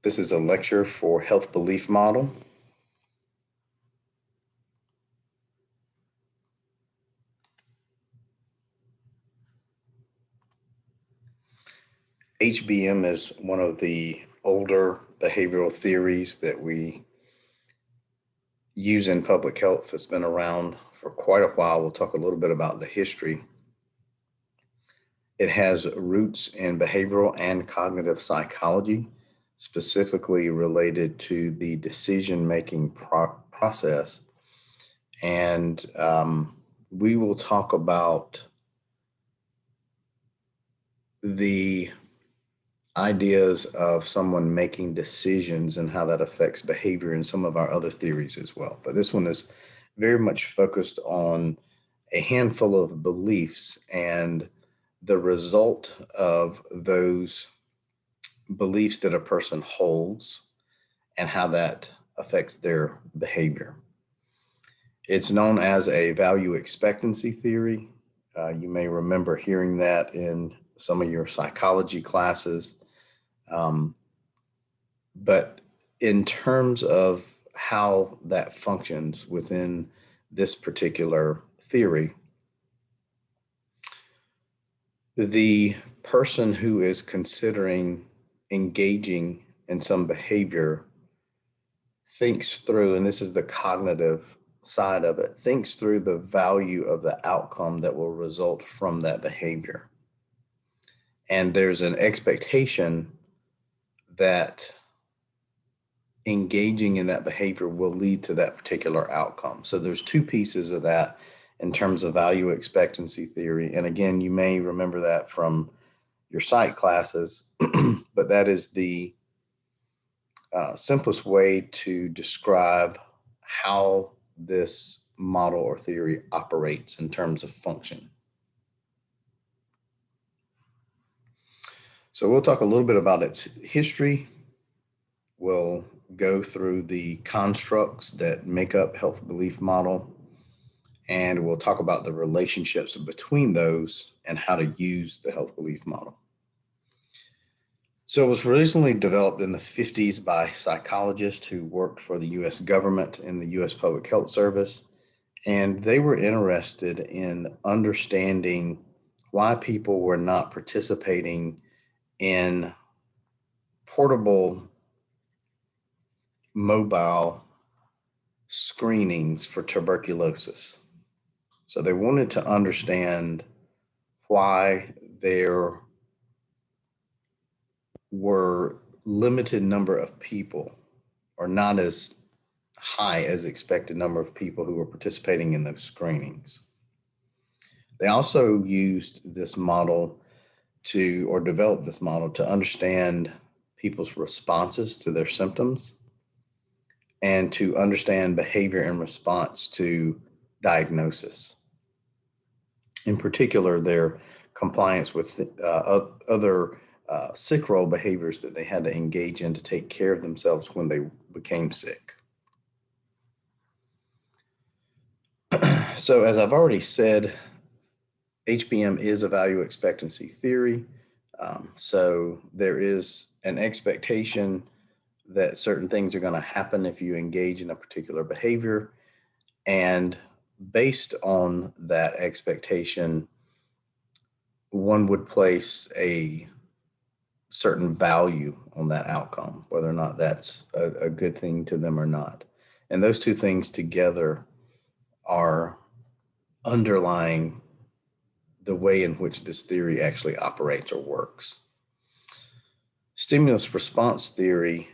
This is a lecture for health belief model. HBM is one of the older behavioral theories that we use in public health. It's been around for quite a while. We'll talk a little bit about the history. It has roots in behavioral and cognitive psychology, specifically related to the decision-making process. And we will talk about the ideas of someone making decisions and how that affects behavior and some of our other theories as well. But this one is very much focused on a handful of beliefs and the result of those beliefs that a person holds and how that affects their behavior. It's known as a value expectancy theory. You may remember hearing that in some of your psychology classes. Um, but in terms of how that functions within this particular theory, the person who is considering engaging in some behavior thinks through, and this is the cognitive side of it, thinks through the value of the outcome that will result from that behavior. And there's an expectation that engaging in that behavior will lead to that particular outcome. So there's two pieces of that in terms of value expectancy theory. And again, you may remember that from your psych classes, but that is the simplest way to describe how this model or theory operates in terms of function. So we'll talk a little bit about its history. We'll go through the constructs that make up health belief model, and we'll talk about the relationships between those and how to use the health belief model. So it was originally developed in the 50s by psychologists who worked for the US government in the US Public Health Service, and they were interested in understanding why people were not participating in portable mobile screenings for tuberculosis. So they wanted to understand why there were limited number of people or not as high as expected number of people who were participating in those screenings. They also used this model to, or developed this model to understand people's responses to their symptoms and to understand behavior in response to diagnosis. In particular, their compliance with other sick role behaviors that they had to engage in to take care of themselves when they became sick. So, as I've already said, HBM is a value expectancy theory. So, there is an expectation that certain things are going to happen if you engage in a particular behavior. And based on that expectation, one would place a certain value on that outcome, whether or not that's a good thing to them or not. And those two things together are underlying the way in which this theory actually operates or works. Stimulus response theory,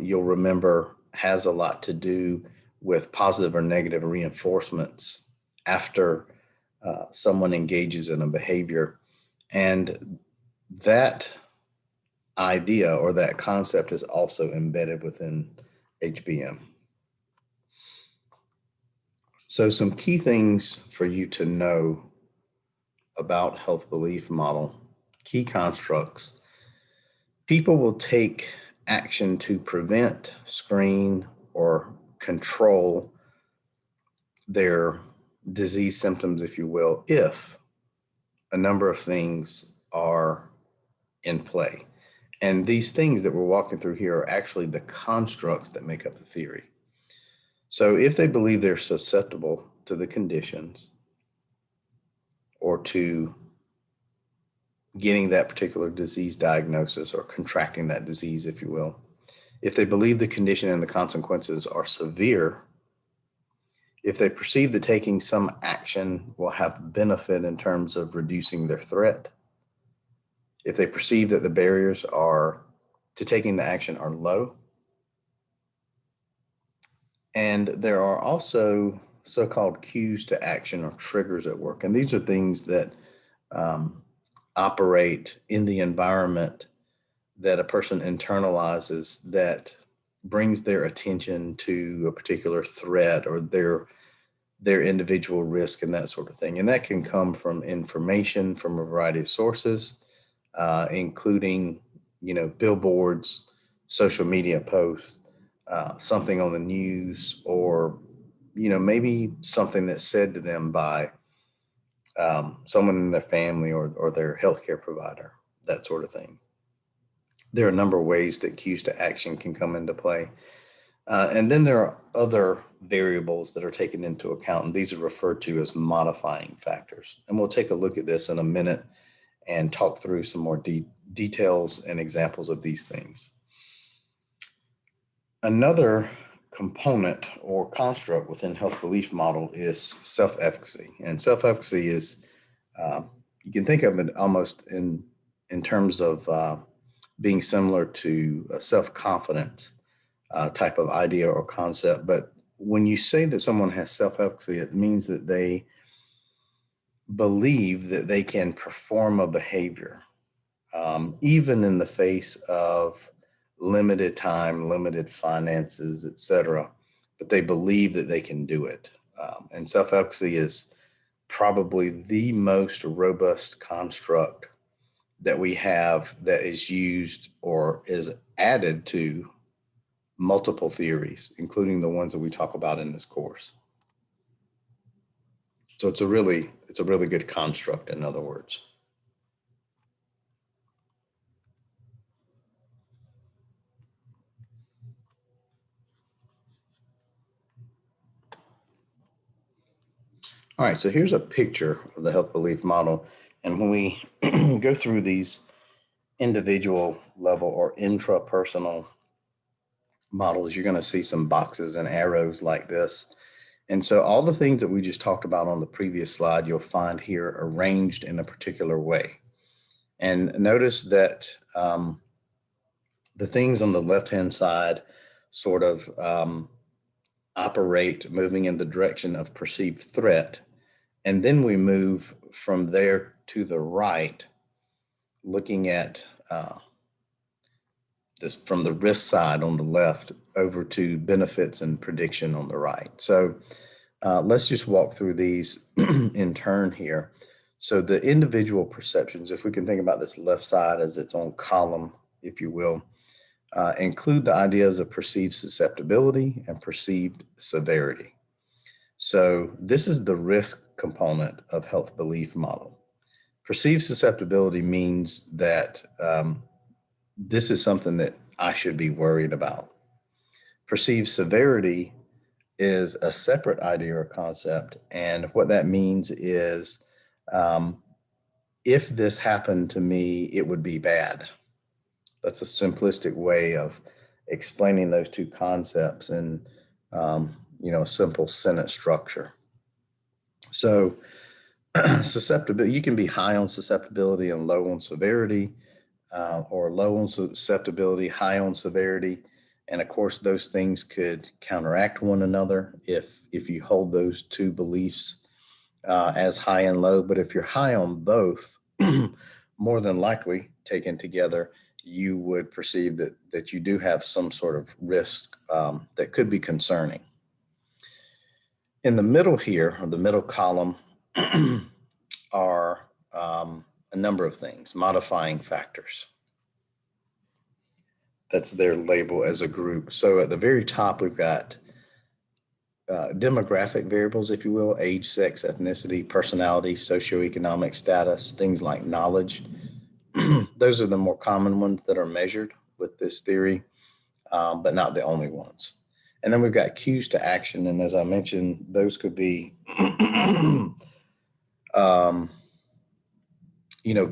you'll remember, has a lot to do with positive or negative reinforcements after someone engages in a behavior. And that idea or that concept is also embedded within HBM. So, some key things for you to know about health belief model, key constructs. People will take action to prevent, screen, or control their disease symptoms, if you will, if a number of things are in play. And these things that we're walking through here are actually the constructs that make up the theory. So if they believe they're susceptible to the conditions or to getting that particular disease diagnosis or contracting that disease, if you will, if they believe the condition and the consequences are severe, if they perceive that taking some action will have benefit in terms of reducing their threat, if they perceive that the barriers are to taking the action are low, and there are also so-called cues to action or triggers at work. And these are things that um, operate in the environment that a person internalizes that brings their attention to a particular threat or their individual risk and that sort of thing. And that can come from information from a variety of sources, including, billboards, social media posts, something on the news, or, maybe something that's said to them by someone in their family or their healthcare provider, that sort of thing. There are a number of ways that cues to action can come into play. And then there are other variables that are taken into account, and these are referred to as modifying factors. And we'll take a look at this in a minute and talk through some more details and examples of these things. Another component or construct within health belief model is self-efficacy. And self-efficacy is, you can think of it almost in terms of being similar to self-confidence type of idea or concept. But when you say that someone has self-efficacy, it means that they believe that they can perform a behavior, even in the face of limited time, limited finances, etc. But they believe that they can do it. And self-efficacy is probably the most robust construct that we have that is used or is added to multiple theories, including the ones that we talk about in this course. So it's a really good construct, in other words. All right, so here's a picture of the health belief model. And when we go through these individual level or intrapersonal models, you're going to see some boxes and arrows like this. And so all the things that we just talked about on the previous slide, you'll find here arranged in a particular way. And notice that the things on the left-hand side sort of operate moving in the direction of perceived threat. And then we move from there to the right, looking at this from the risk side on the left over to benefits and prediction on the right. So let's just walk through these in turn here. So the individual perceptions, if we can think about this left side as its own column, if you will, include the ideas of perceived susceptibility and perceived severity. So this is the risk component of health belief model. Perceived susceptibility means that this is something that I should be worried about. Perceived severity is a separate idea or concept. And what that means is um, if this happened to me, it would be bad. That's a simplistic way of explaining those two concepts in a simple sentence structure. So susceptibility, you can be high on susceptibility and low on severity, or low on susceptibility, high on severity. And of course, those things could counteract one another if you hold those two beliefs as high and low. But if you're high on both, more than likely taken together, you would perceive that you do have some sort of risk that could be concerning. In the middle here, or the middle column, are a number of things, modifying factors. That's their label as a group. So at the very top, we've got demographic variables, if you will, age, sex, ethnicity, personality, socioeconomic status, things like knowledge, those are the more common ones that are measured with this theory, but not the only ones. And then we've got cues to action. And as I mentioned, those could be, um,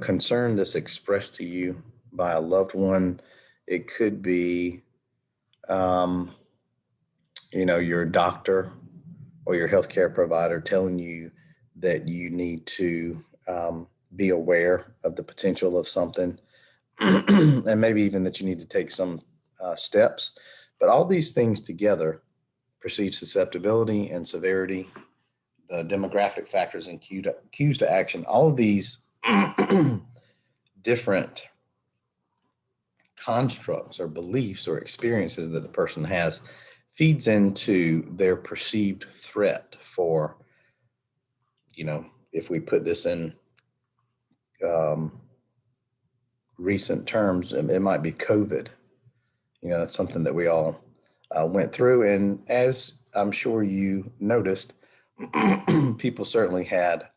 concern that's expressed to you by a loved one. It could be, um, your doctor or your healthcare provider telling you that you need to be aware of the potential of something, and maybe even that you need to take some steps. But all these things together, perceived susceptibility and severity, the demographic factors and cues to action, all of these different constructs or beliefs or experiences that the person has feeds into their perceived threat for, if we put this in um, recent terms, it might be COVID. That's something that we all went through. And as I'm sure you noticed, people certainly had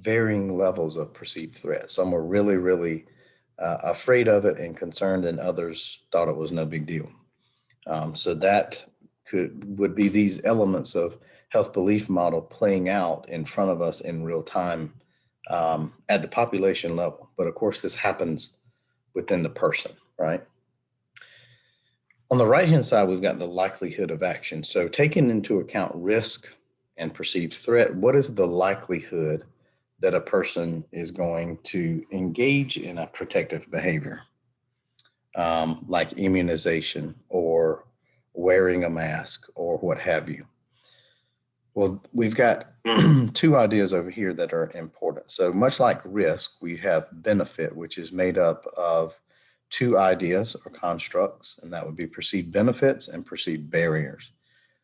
varying levels of perceived threat. Some were really, really afraid of it and concerned, and others thought it was no big deal. So that would be these elements of health belief model playing out in front of us in real time at the population level. But of course, this happens within the person, right? On the right-hand side, we've got the likelihood of action. So taking into account risk and perceived threat, what is the likelihood that a person is going to engage in a protective behavior, like immunization or wearing a mask or what have you? Well, we've got two ideas over here that are important. So much like risk, we have benefit, which is made up of two ideas or constructs, and that would be perceived benefits and perceived barriers.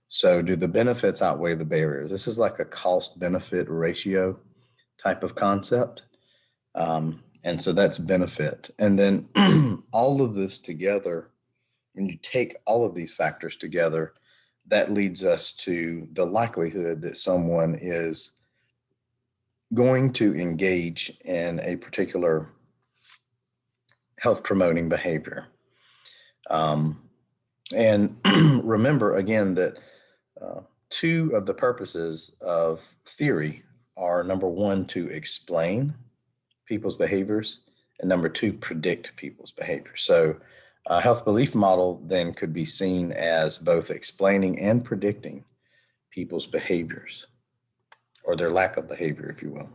So do the benefits outweigh the barriers? This is like a cost benefit ratio type of concept. And so that's benefit. And then all of this together, when you take all of these factors together, that leads us to the likelihood that someone is going to engage in a particular health promoting behavior. And remember again that two of the purposes of theory are number one, to explain people's behaviors, and number two, predict people's behavior. So a health belief model then could be seen as both explaining and predicting people's behaviors, or their lack of behavior, if you will.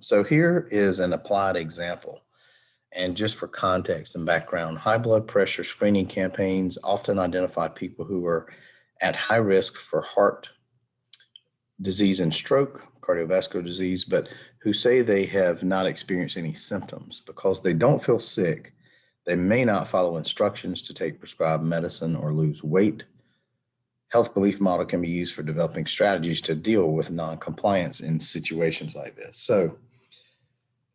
So here is an applied example. And just for context and background, high blood pressure screening campaigns often identify people who are at high risk for heart disease and stroke, cardiovascular disease, but who say they have not experienced any symptoms. Because they don't feel sick, they may not follow instructions to take prescribed medicine or lose weight. Health belief model can be used for developing strategies to deal with non-compliance in situations like this. So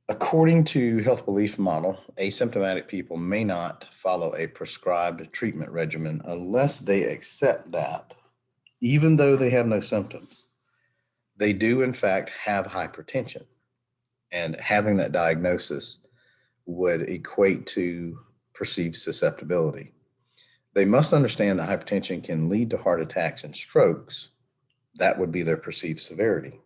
according to health belief model, asymptomatic people may not follow a prescribed treatment regimen unless they accept that, even though they have no symptoms, they do in fact have hypertension. And having that diagnosis would equate to perceived susceptibility. They must understand that hypertension can lead to heart attacks and strokes. That would be their perceived severity.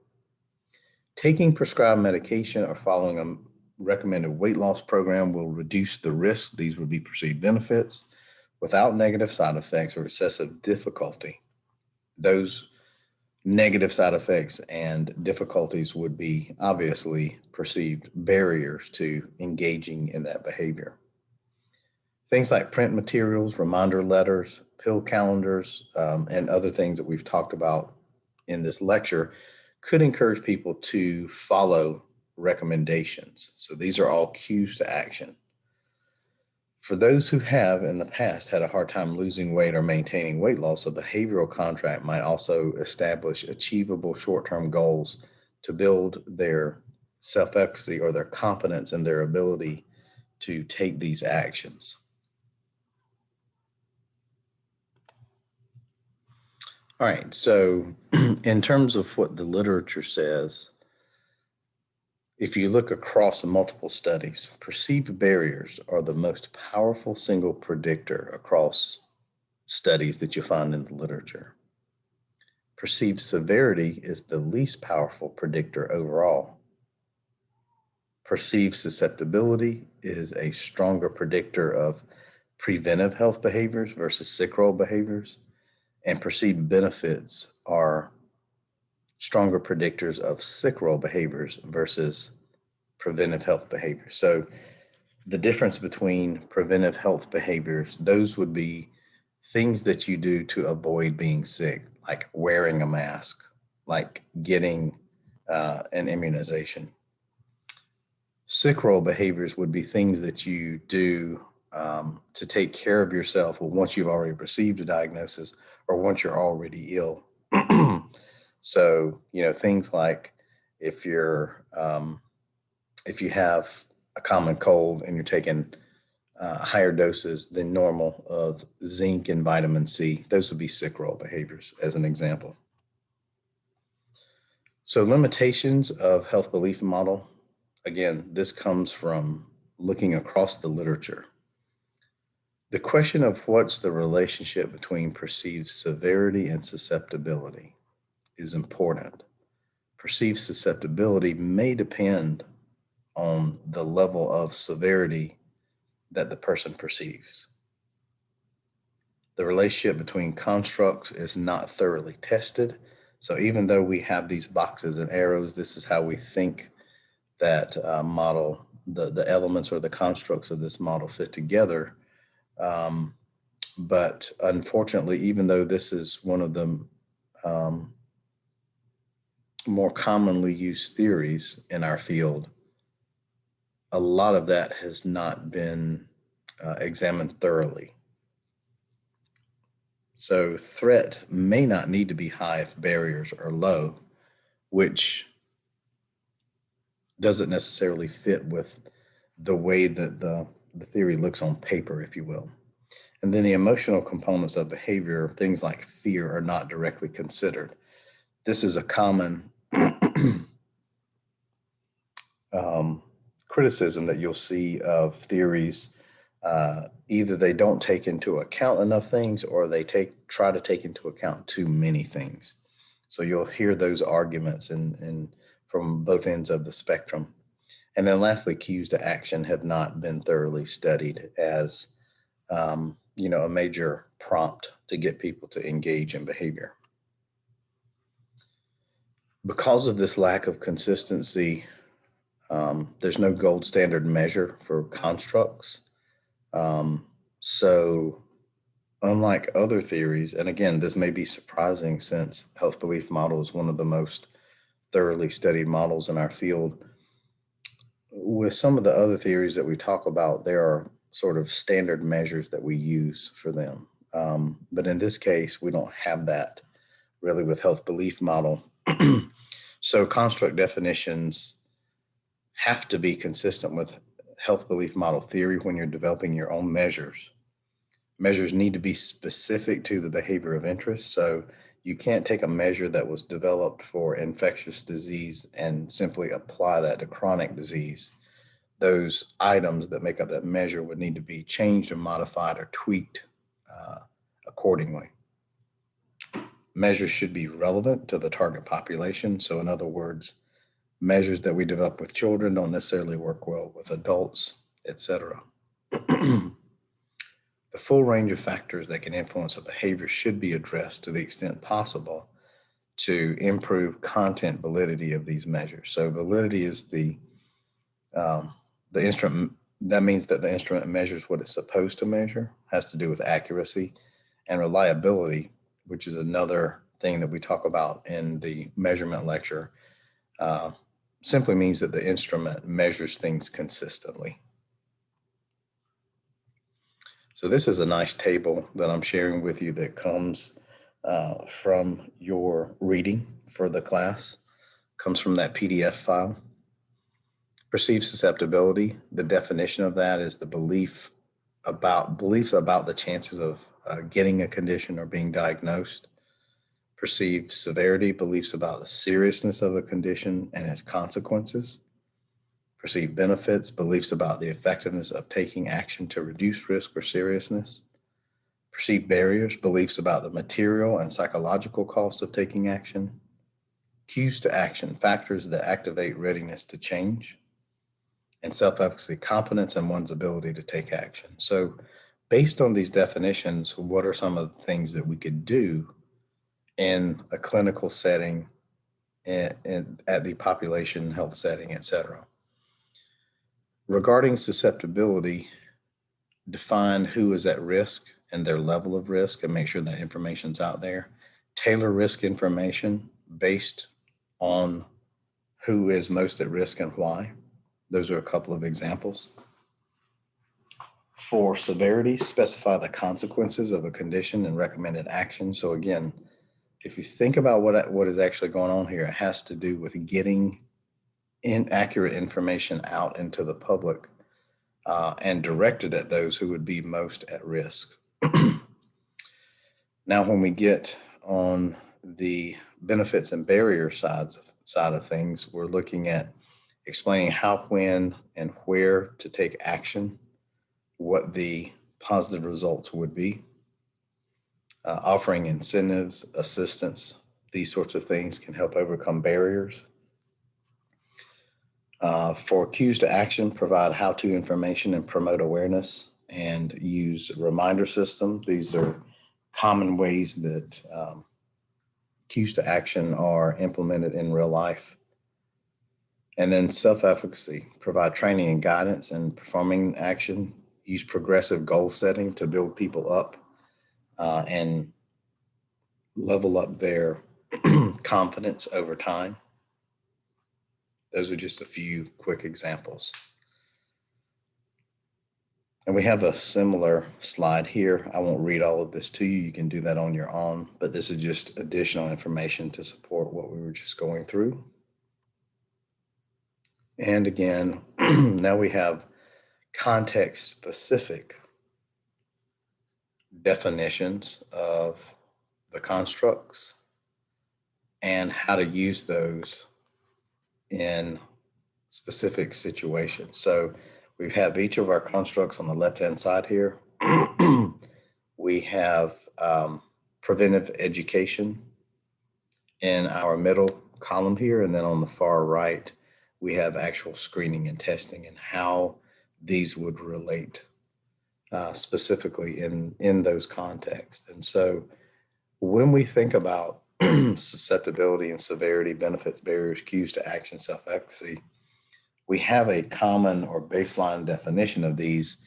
Taking prescribed medication or following a recommended weight loss program will reduce the risk. These would be perceived benefits without negative side effects or excessive difficulty. Those negative side effects and difficulties would be obviously perceived barriers to engaging in that behavior. Things like print materials, reminder letters, pill calendars, and other things that we've talked about in this lecture could encourage people to follow recommendations. So these are all cues to action. For those who have in the past had a hard time losing weight or maintaining weight loss, a behavioral contract might also establish achievable short term goals to build their self efficacy or their confidence in their ability to take these actions. All right, so in terms of what the literature says, If you look across multiple studies, perceived barriers are the most powerful single predictor across studies that you find in the literature. Perceived severity is the least powerful predictor overall. Perceived susceptibility is a stronger predictor of preventive health behaviors versus sick role behaviors, and perceived benefits are stronger predictors of sick role behaviors versus preventive health behaviors. So the difference between preventive health behaviors, those would be things that you do to avoid being sick, like wearing a mask, like getting an immunization. Sick role behaviors would be things that you do to take care of yourself once you've already received a diagnosis or once you're already ill. So, things like if you're if you have a common cold and you're taking higher doses than normal of zinc and vitamin C, those would be sick role behaviors, as an example. So, limitations of health belief model. Again, this comes from looking across the literature. The question of what's the relationship between perceived severity and susceptibility is important. Perceived susceptibility may depend on the level of severity that the person perceives. The relationship between constructs is not thoroughly tested. So even though we have these boxes and arrows, this is how we think that model, the elements or the constructs of this model fit together. Um, but unfortunately, even though this is one of the um, more commonly used theories in our field, a lot of that has not been examined thoroughly. So threat may not need to be high if barriers are low, which doesn't necessarily fit with the way that the theory looks on paper, if you will. And then the emotional components of behavior, things like fear, are not directly considered. This is a common um, criticism that you'll see of theories. Either they don't take into account enough things, or they try to take into account too many things. So you'll hear those arguments from both ends of the spectrum. And then lastly, cues to action have not been thoroughly studied as a major prompt to get people to engage in behavior. Because of this lack of consistency, there's no gold standard measure for constructs. So, unlike other theories, and again, this may be surprising since health belief model is one of the most thoroughly studied models in our field, with some of the other theories that we talk about, there are sort of standard measures that we use for them. But in this case, we don't have that really with health belief model. So construct definitions have to be consistent with health belief model theory when you're developing your own measures. Measures need to be specific to the behavior of interest. So you can't take a measure that was developed for infectious disease and simply apply that to chronic disease. Those items that make up that measure would need to be changed or modified or tweaked accordingly. Measures should be relevant to the target population. So, in other words, measures that we develop with children don't necessarily work well with adults, etc. The full range of factors that can influence a behavior should be addressed to the extent possible to improve content validity of these measures. So, validity is the instrument. That means that the instrument measures what it's supposed to measure, has to do with accuracy and reliability, which is another thing that we talk about in the measurement lecture. Uh, Simply means that the instrument measures things consistently. So this is a nice table that I'm sharing with you that comes from your reading for the class, comes from that PDF file. Perceived susceptibility, the definition of that is the beliefs about the chances of getting a condition or being diagnosed. Perceived severity, beliefs about the seriousness of a condition and its consequences. perceived benefits, beliefs about the effectiveness of taking action to reduce risk or seriousness, perceived barriers, beliefs about the material and psychological costs of taking action, cues to action, factors that activate readiness to change, and self efficacy, confidence in one's ability to take action. So, based on these definitions, what are some of the things that we could do in a clinical setting and at the population health setting, et cetera? Regarding susceptibility, define who is at risk and their level of risk and make sure that information's out there. Tailor risk information based on who is most at risk and why. Those are a couple of examples. For severity, specify the consequences of a condition and recommended action. So again, if you think about what is actually going on here, it has to do with getting inaccurate information out into the public and directed at those who would be most at risk. Now, when we get on the benefits and barrier side of things, we're looking at explaining how, when, and where to take action, what the positive results would be, offering incentives, assistance, these sorts of things can help overcome barriers. For cues to action, provide how-to information and promote awareness and use reminder system. These are common ways that cues to action are implemented in real life. And then self-efficacy, provide training and guidance and performing action, use progressive goal setting to build people up and level up their confidence over time. Those are just a few quick examples. And we have a similar slide here. I won't read all of this to you. You can do that on your own, but this is just additional information to support what we were just going through. And again, now we have context-specific definitions of the constructs and how to use those in specific situations. So we have each of our constructs on the left-hand side here. We have preventive education in our middle column here, and then on the far right, we have actual screening and testing and how these would relate specifically in those contexts. And so when we think about susceptibility and severity, benefits, barriers, cues to action, self-efficacy, we have a common or baseline definition of these,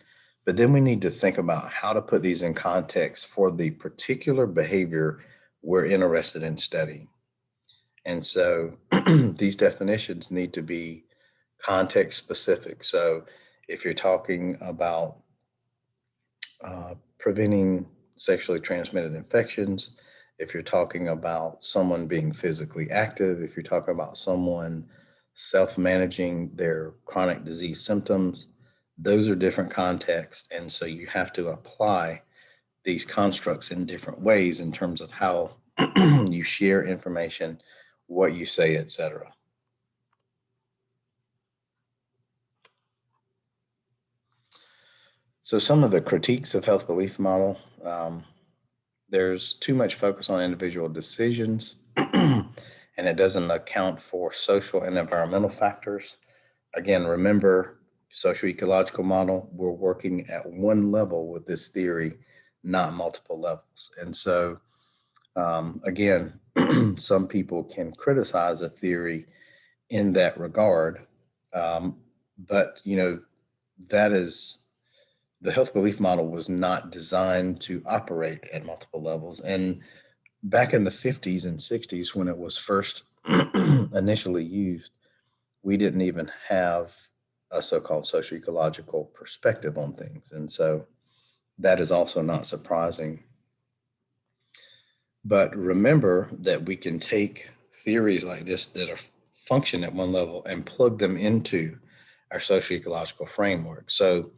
but then we need to think about how to put these in context for the particular behavior we're interested in studying. And so these definitions need to be context specific. So if you're talking about preventing sexually transmitted infections, if you're talking about someone being physically active, if you're talking about someone self-managing their chronic disease symptoms, those are different contexts. And so you have to apply these constructs in different ways in terms of how you share information, what you say, etc. So some of the critiques of health belief model, there's too much focus on individual decisions and it doesn't account for social and environmental factors. Again, remember, socio-ecological model, we're working at one level with this theory, not multiple levels. And so, again, some people can criticize a theory in that regard, but that is the health belief model was not designed to operate at multiple levels. And back in the 50s and 60s, when it was first initially used, we didn't even have a so-called socio-ecological perspective on things. And so that is also not surprising. But remember that we can take theories like this that are function at one level and plug them into our socio-ecological framework. So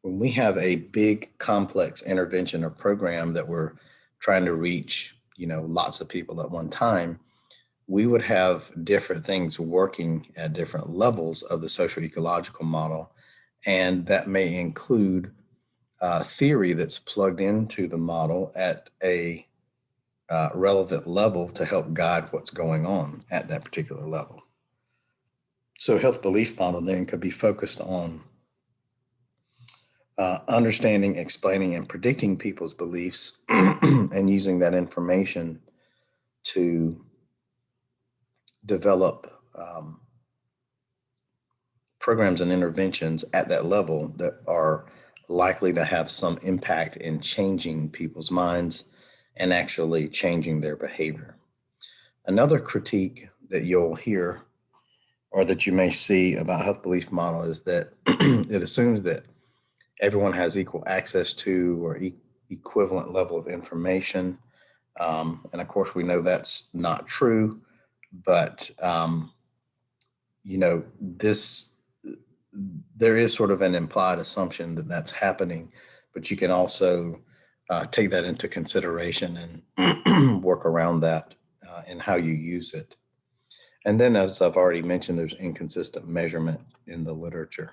when we have a big complex intervention or program that we're trying to reach, lots of people at one time, we would have different things working at different levels of the social ecological model. And that may include theory that's plugged into the model at a relevant level to help guide what's going on at that particular level. So, health belief model then could be focused on understanding, explaining, and predicting people's beliefs and using that information to develop programs and interventions at that level that are likely to have some impact in changing people's minds and actually changing their behavior. Another critique that you'll hear or that you may see about health belief model is that it assumes that everyone has equal access to or equivalent level of information. And of course, we know that's not true, but this there is sort of an implied assumption that that's happening, but you can also take that into consideration and work around that in how you use it. And then, as I've already mentioned, there's inconsistent measurement in the literature.